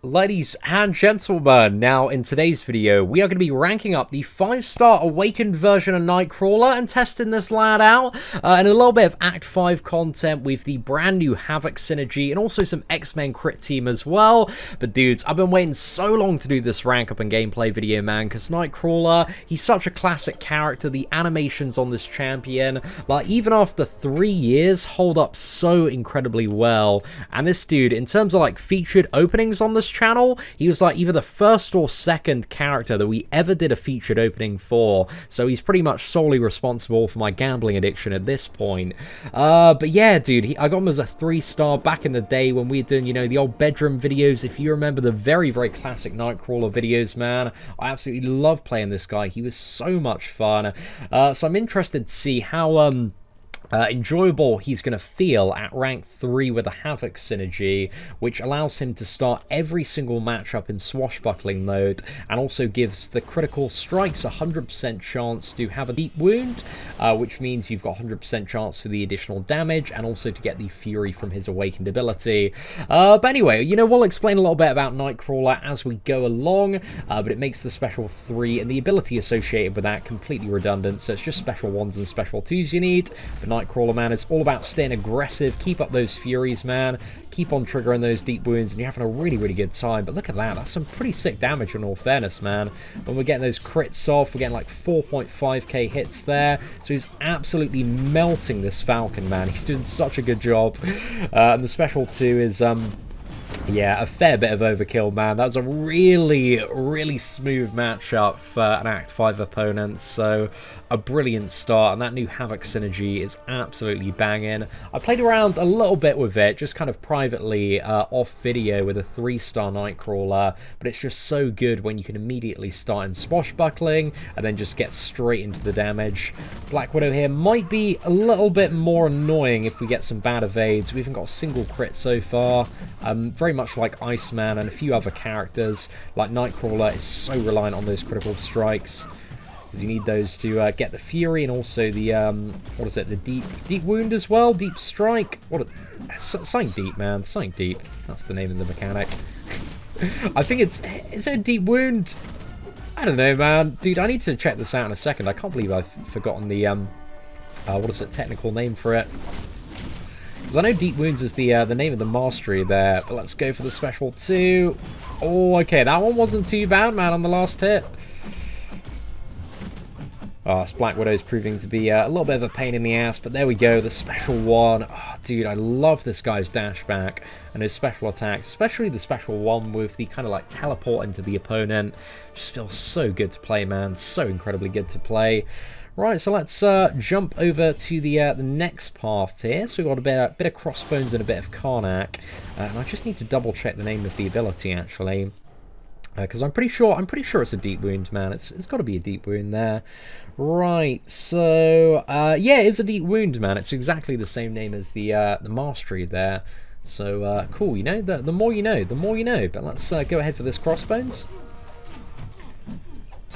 Ladies and gentlemen, now in today's video we are going to be ranking up the 5-star awakened version of Nightcrawler and testing this lad out, and a little bit of Act 5 content with the brand new Havok synergy and also some X-Men crit team as well. But dudes, I've been waiting so long to do this rank up and gameplay video, man, because Nightcrawler, he's such a classic character. The animations on this champion, like even after 3 years, hold up so incredibly well. And this dude, in terms of like featured openings on this channel, he was like either the first or second character that we ever did a featured opening for, so he's pretty much solely responsible for my gambling addiction at this point. But yeah, dude, I got him as a 3-star back in the day when we were doing, you know, the old bedroom videos. If you remember the very, very classic Nightcrawler videos, man, I absolutely love playing this guy. He was so much fun. So I'm interested to see how enjoyable he's going to feel at rank 3 with a Havok synergy, which allows him to start every single matchup in swashbuckling mode, and also gives the critical strikes a 100% chance to have a deep wound, which means you've got 100% chance for the additional damage, and also to get the fury from his awakened ability. But anyway, you know, we'll explain a little bit about Nightcrawler as we go along, but it makes the special 3 and the ability associated with that completely redundant, so it's just special 1s and special 2s you need. But Nightcrawler, man, it's all about staying aggressive, keep up those furies, man, keep on triggering those deep wounds, and you're having a really, really good time. But look at that, that's some pretty sick damage in all fairness, man. When we're getting those crits off, we're getting like 4.5k hits there, so he's absolutely melting this Falcon, man. He's doing such a good job. And the special 2 is yeah, a fair bit of overkill, man. That was a really, really smooth matchup for an Act 5 opponent, so a brilliant start, and that new Havok synergy is absolutely banging. I played around a little bit with it, just kind of privately off video with a 3-star Nightcrawler, but it's just so good when you can immediately start in swashbuckling and then just get straight into the damage. Black Widow here might be a little bit more annoying if we get some bad evades. We haven't got a single crit so far. Very much like Iceman and a few other characters, like Nightcrawler is so reliant on those critical strikes, because you need those to get the fury and also the what is it, the deep wound as well, deep strike. Something deep, man, something deep. That's the name of the mechanic. I think is it a deep wound? I don't know, man. Dude, I need to check this out in a second. I can't believe I've forgotten the what is it, technical name for it. Because I know Deep Wounds is the name of the mastery there, but let's go for the special 2. Oh, okay, that one wasn't too bad, man, on the last hit. Oh, this Black Widow's proving to be a little bit of a pain in the ass, but there we go, the special 1. Oh, dude, I love this guy's dash back and his special attacks, especially the special 1 with the kind of like teleport into the opponent. Just feels so good to play, man, so incredibly good to play. Right, so let's jump over to the next path here. So we've got a bit of Crossbones and a bit of Karnak, and I just need to double check the name of the ability actually, because I'm pretty sure it's a deep wound, man. It's got to be a deep wound there. Right, so yeah, it's a deep wound, man. It's exactly the same name as the mastery there. So cool, you know, the more you know, the more you know. But let's go ahead for this Crossbones.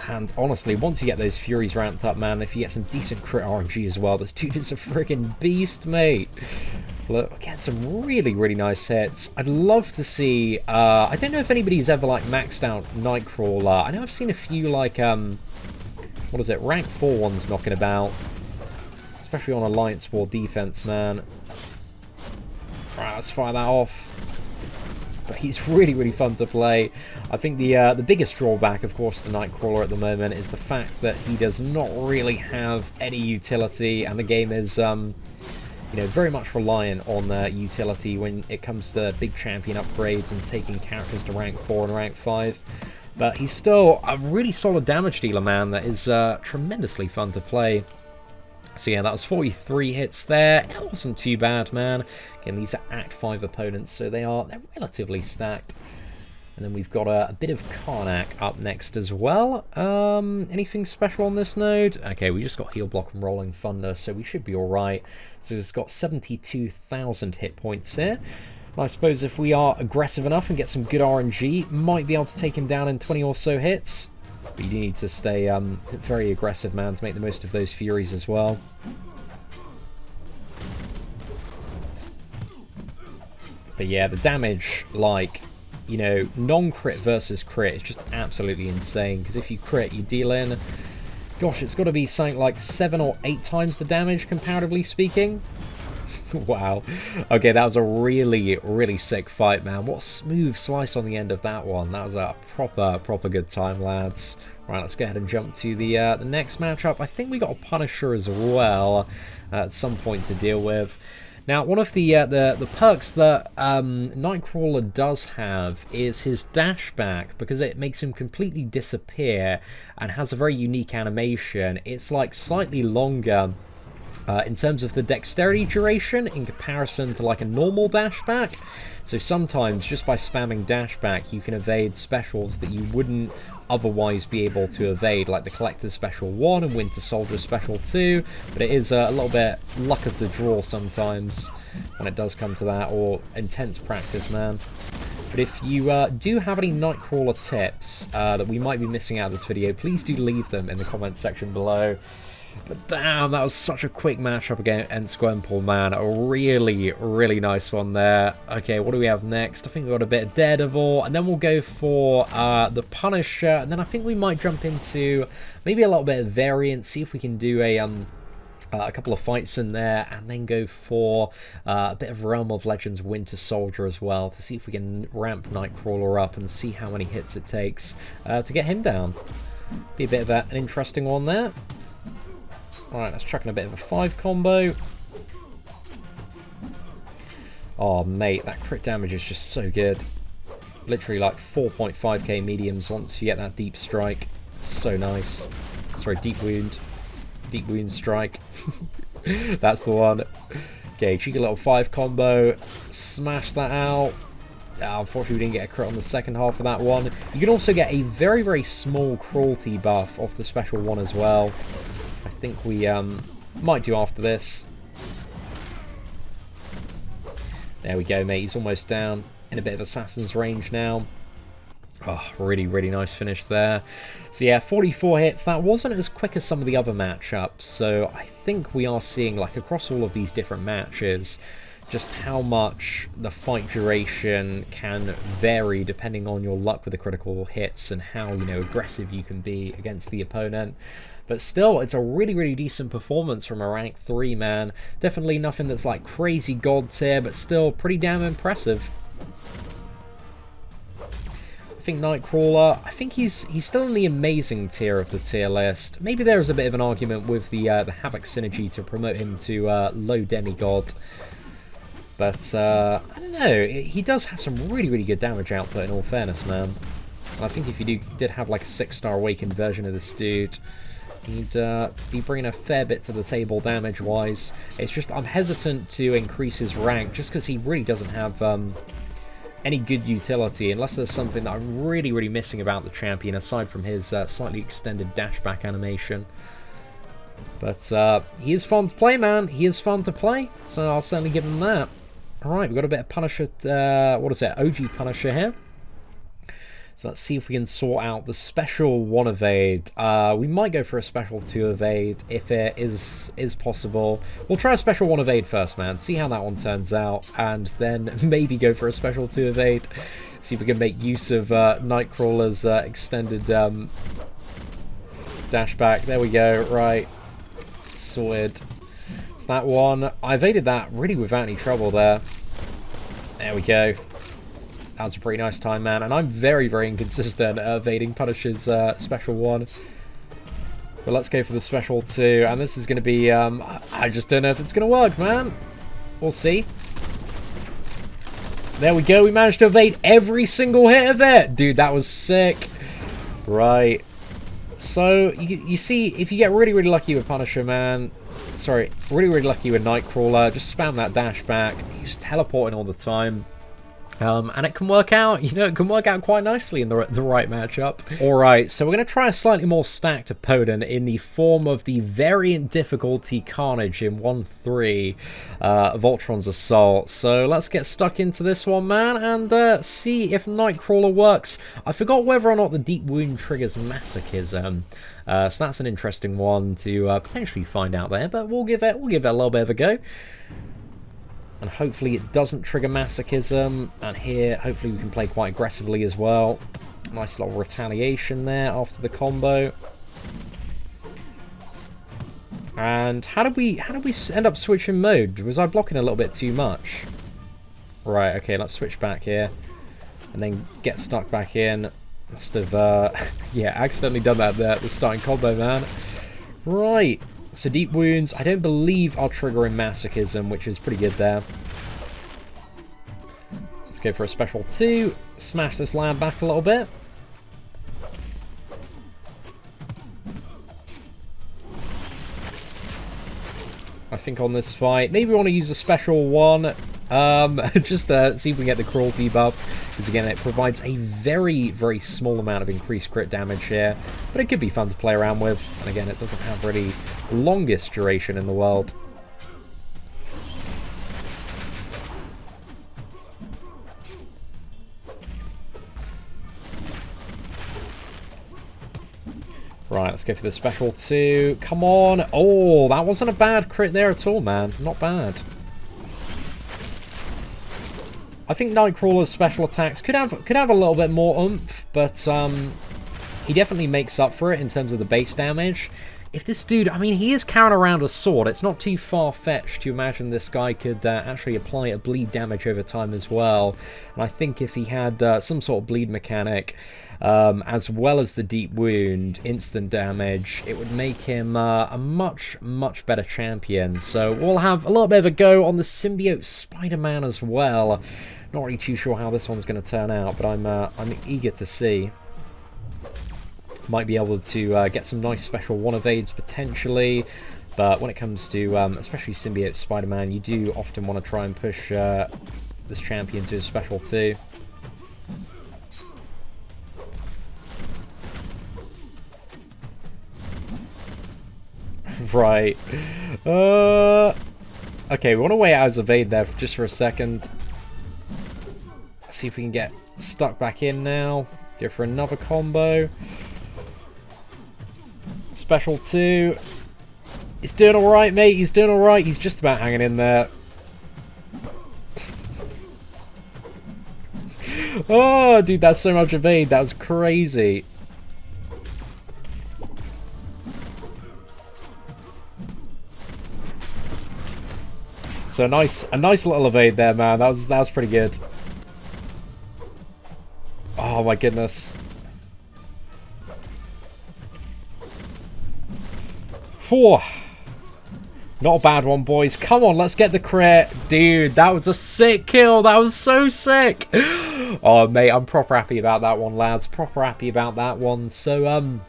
And honestly, once you get those Furies ramped up, man, if you get some decent crit RNG as well, this dude is a freaking beast, mate. Look, get some really, really nice hits. I'd love to see, I don't know if anybody's ever, like, maxed out Nightcrawler. I know I've seen a few, like, what is it, rank 4 ones knocking about. Especially on Alliance War defense, man. Alright, let's fire that off. But he's really, really fun to play. I think the biggest drawback, of course, to Nightcrawler at the moment is the fact that he does not really have any utility, and the game is, you know, very much reliant on utility when it comes to big champion upgrades and taking characters to rank 4 and rank 5. But he's still a really solid damage dealer, man, that is tremendously fun to play. So yeah, that was 43 hits there. It wasn't too bad, man. Again, these are Act 5 opponents, so they're relatively stacked. And then we've got a bit of Karnak up next as well. Anything special on this node? Okay, we just got Heal Block and Rolling Thunder, so we should be alright. So it's got 72,000 hit points here. And I suppose if we are aggressive enough and get some good RNG, might be able to take him down in 20 or so hits. But you need to stay very aggressive, man, to make the most of those Furies as well. But yeah, the damage, like, you know, non-crit versus crit is just absolutely insane. Because if you crit, you deal in, gosh, it's got to be something like 7 or 8 times the damage, comparatively speaking. Wow. Okay, that was a really, really sick fight, man. What a smooth slice on the end of that one. That was a proper good time, lads. Right, let's go ahead and jump to the next matchup. I think we got a Punisher as well at some point to deal with. Now, one of the perks that Nightcrawler does have is his dash back, because it makes him completely disappear and has a very unique animation. It's like slightly longer in terms of the dexterity duration in comparison to like a normal dash back. So sometimes just by spamming dash back you can evade specials that you wouldn't otherwise be able to evade, like the Collector's Special 1 and Winter Soldier Special 2, but it is a little bit luck of the draw sometimes when it does come to that, or intense practice, man. But if you do have any Nightcrawler tips that we might be missing out of this video, please do leave them in the comments section below. But damn, that was such a quick matchup against Gwenpool, man. A really, really nice one there. Okay, what do we have next? I think we've got a bit of Daredevil, and then we'll go for the Punisher, and then I think we might jump into maybe a little bit of variant, see if we can do a couple of fights in there, and then go for a bit of Realm of Legends Winter Soldier as well, to see if we can ramp Nightcrawler up and see how many hits it takes to get him down. Be a bit of an interesting one there. Alright, let's chuck in a bit of a 5 combo. Oh, mate, that crit damage is just so good. Literally like 4.5k mediums once you get that deep strike. So nice. Sorry, deep wound. Deep wound strike. That's the one. Okay, cheeky little 5 combo. Smash that out. Unfortunately, we didn't get a crit on the second half of that one. You can also get a very, very small cruelty buff off the special one as well. I think we might do after this. There we go, mate. He's almost down in a bit of assassin's range now. Oh, really, really nice finish there. So yeah, 44 hits. That wasn't as quick as some of the other matchups. So I think we are seeing, like, across all of these different matches, just how much the fight duration can vary depending on your luck with the critical hits and how, you know, aggressive you can be against the opponent. But still, it's a really, really decent performance from a rank 3, man. Definitely nothing that's like crazy god tier, but still pretty damn impressive. I think Nightcrawler, I think he's still in the amazing tier of the tier list. Maybe there is a bit of an argument with the Havok synergy to promote him to low demigod. But, I don't know, he does have some really, really good damage output in all fairness, man. And I think if you did have like a 6-star awakened version of this dude, he'd be bringing a fair bit to the table damage-wise. It's just I'm hesitant to increase his rank just because he really doesn't have any good utility, unless there's something that I'm really, really missing about the champion, aside from his slightly extended dashback animation. But he is fun to play, man. He is fun to play, so I'll certainly give him that. Alright, we've got a bit of Punisher, what is it, OG Punisher here. So let's see if we can sort out the special 1 evade. We might go for a special 2 evade if it is possible. We'll try a special 1 evade first, man. See how that one turns out, and then maybe go for a special 2 evade. See if we can make use of Nightcrawler's extended dashback. There we go. Right, sorted. So that one, I evaded that really without any trouble there. There we go. That was a pretty nice time, man, and I'm very, very inconsistent at evading Punisher's special 1. But let's go for the special 2, and this is going to be, I just don't know if it's going to work, man. We'll see. There we go, we managed to evade every single hit of it! Dude, that was sick. Right. So, you see, if you get really, really lucky with Punisher, man, sorry, really, really lucky with Nightcrawler, just spam that dash back, he's teleporting all the time. And it can work out, you know, it can work out quite nicely in the right matchup. Alright, so we're going to try a slightly more stacked opponent in the form of the variant difficulty Carnage in 1-3 of Ultron's Assault. So let's get stuck into this one, man, and see if Nightcrawler works. I forgot whether or not the Deep Wound triggers Masochism. So that's an interesting one to potentially find out there, but we'll give it a little bit of a go. And hopefully it doesn't trigger masochism. And here, hopefully we can play quite aggressively as well. Nice little retaliation there after the combo. And how did we end up switching mode? Was I blocking a little bit too much? Right, okay, let's switch back here. And then get stuck back in. Must have, yeah, accidentally done that there at the starting combo, man. Right, so deep wounds. I don't believe I'll trigger in masochism, which is pretty good there. Let's go for a special 2. Smash this lad back a little bit. I think on this fight, maybe we want to use a special 1. Just to see if we can get the cruelty buff, because again it provides a very, very small amount of increased crit damage here, but it could be fun to play around with, and again it doesn't have really the longest duration in the world. Right, let's go for the special 2. Come on! Oh, that wasn't a bad crit there at all, man. Not bad. I think Nightcrawler's special attacks could have a little bit more oomph, but he definitely makes up for it in terms of the base damage. If this dude, I mean, he is carrying around a sword. It's not too far-fetched to imagine this guy could actually apply a bleed damage over time as well. And I think if he had some sort of bleed mechanic, as well as the deep wound, instant damage, it would make him a much, much better champion. So we'll have a little bit of a go on the symbiote Spider-Man as well. Not really too sure how this one's going to turn out, but I'm eager to see. Might be able to get some nice special 1 evades potentially, but when it comes to especially symbiote Spider-Man, you do often want to try and push this champion to a special 2. Right. Okay, we want to wait out his evade there just for a second. Let's see if we can get stuck back in now. Go for another combo. Special 2. He's doing alright, mate. He's doing alright. He's just about hanging in there. Oh, dude, that's so much evade. That was crazy. So a nice little evade there, man. That was pretty good. Oh my goodness. Whew. Not a bad one, boys. Come on, let's get the crit. Dude, that was a sick kill. That was so sick. Oh, mate, I'm proper happy about that one, lads. Proper happy about that one. So,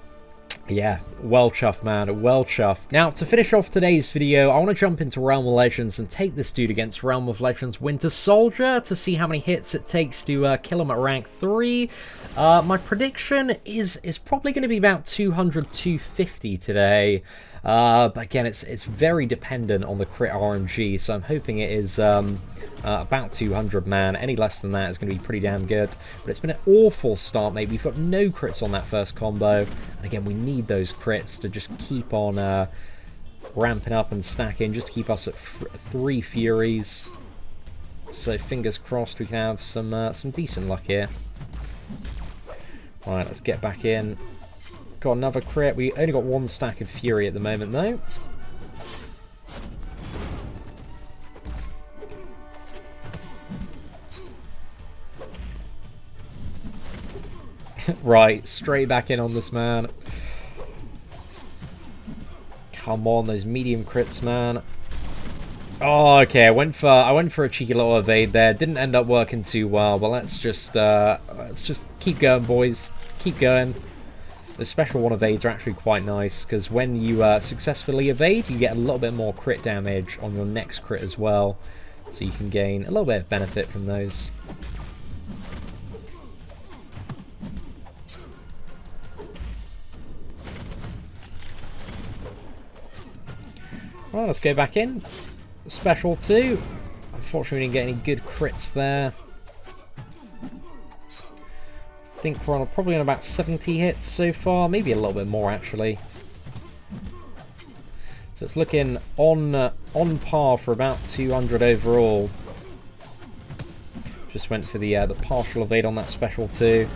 yeah, well chuffed, man. Well chuffed. Now, to finish off today's video, I want to jump into Realm of Legends and take this dude against Realm of Legends Winter Soldier to see how many hits it takes to kill him at rank 3. My prediction is probably going to be about 200, 250 today. But again, it's very dependent on the crit RNG, so I'm hoping it is about 200, man. Any less than that is going to be pretty damn good. But it's been an awful start, mate. We've got no crits on that first combo. And again, we need those crits to just keep on ramping up and stacking, just to keep us at 3 Furies. So fingers crossed we can have some decent luck here. Alright, let's get back in. Got another crit. We only got 1 stack of Fury at the moment, though. Right, straight back in on this man. Come on, those medium crits, man. Oh, okay. I went for a cheeky little evade there. Didn't end up working too well, but let's just keep going, boys. Keep going. The special 1 evades are actually quite nice, because when you successfully evade, you get a little bit more crit damage on your next crit as well. So you can gain a little bit of benefit from those. Well, let's go back in. Special 2. Unfortunately, we didn't get any good crits there. I think we're probably on about 70 hits so far, maybe a little bit more actually. So it's looking on par for about 200 overall. Just went for the partial evade on that special too.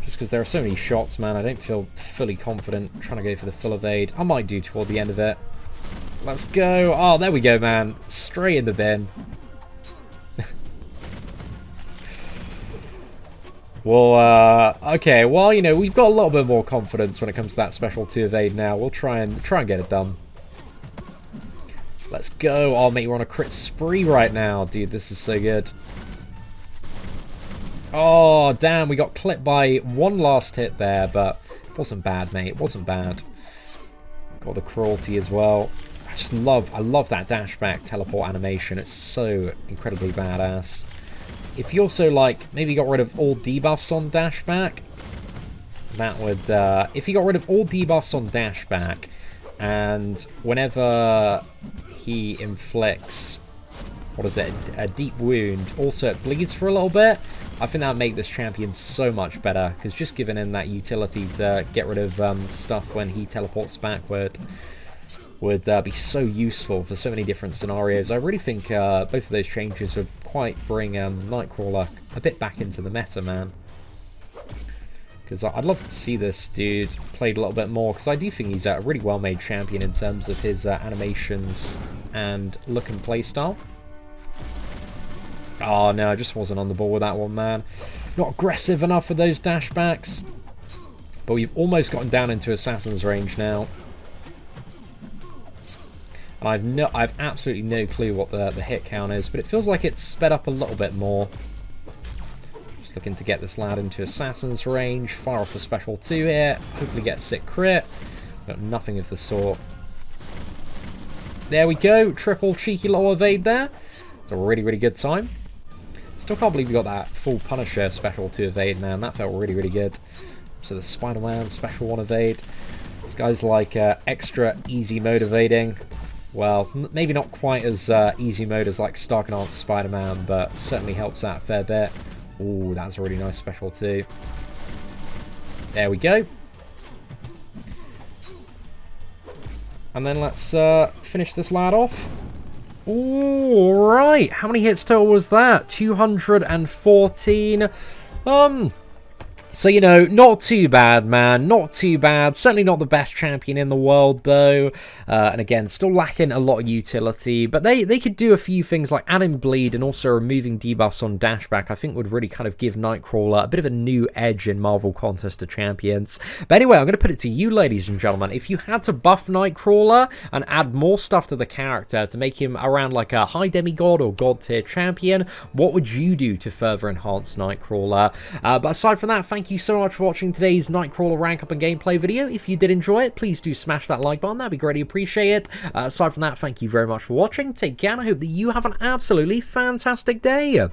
Just because there are so many shots, man, I don't feel fully confident trying to go for the full evade. I might do toward the end of it. Let's go. Oh, there we go, man. Straight in the bin. Well, okay, well, you know, we've got a little bit more confidence when it comes to that special 2 evade now. We'll try and get it done. Let's go. Oh, mate, we're on a crit spree right now. Dude, this is so good. Oh, damn, we got clipped by one last hit there, but it wasn't bad, mate. It wasn't bad. Got the cruelty as well. I love that dashback teleport animation. It's so incredibly badass. If you also, like, maybe got rid of all debuffs on dashback, that would, if you got rid of all debuffs on dashback, and whenever he inflicts, what is it, a deep wound, also it bleeds for a little bit, I think that would make this champion so much better, because just giving him that utility to get rid of stuff when he teleports backward would be so useful for so many different scenarios. I really think both of those changes would quite bring Nightcrawler a bit back into the meta, man. Because I'd love to see this dude played a little bit more, because I do think he's a really well-made champion in terms of his animations and look and play style. Oh no, I just wasn't on the ball with that one, man. Not aggressive enough with those dashbacks. But we've almost gotten down into Assassin's range now. And I've absolutely no clue what the hit count is, but it feels like it's sped up a little bit more. Just looking to get this lad into Assassin's range, fire off a special 2 here, hopefully get a sick crit. But nothing of the sort. There we go, triple cheeky little evade there. It's a really, really good time. Still can't believe we got that full Punisher special 2 evade, man. That felt really, really good. So the Spider-Man special 1 evade. This guy's like extra easy mode evading. Well, maybe not quite as easy mode as like Stark Enhanced Spider-Man, but certainly helps out a fair bit. Ooh, that's a really nice special too. There we go. And then let's finish this lad off. Ooh, right. How many hits total was that? 214. So, you know, not too bad, man. Not too bad. Certainly not the best champion in the world, though. And again, still lacking a lot of utility. But they could do a few things like adding bleed and also removing debuffs on dashback. I think would really kind of give Nightcrawler a bit of a new edge in Marvel Contest of Champions. But anyway, I'm going to put it to you, ladies and gentlemen. If you had to buff Nightcrawler and add more stuff to the character to make him around like a high demigod or god tier champion, what would you do to further enhance Nightcrawler? But aside from that, thank you so much for watching today's Nightcrawler rank up and gameplay video. If you did enjoy it, please do smash that like button. That'd be greatly appreciated. Aside from that, thank you very much for watching. Take care, and I hope that you have an absolutely fantastic day.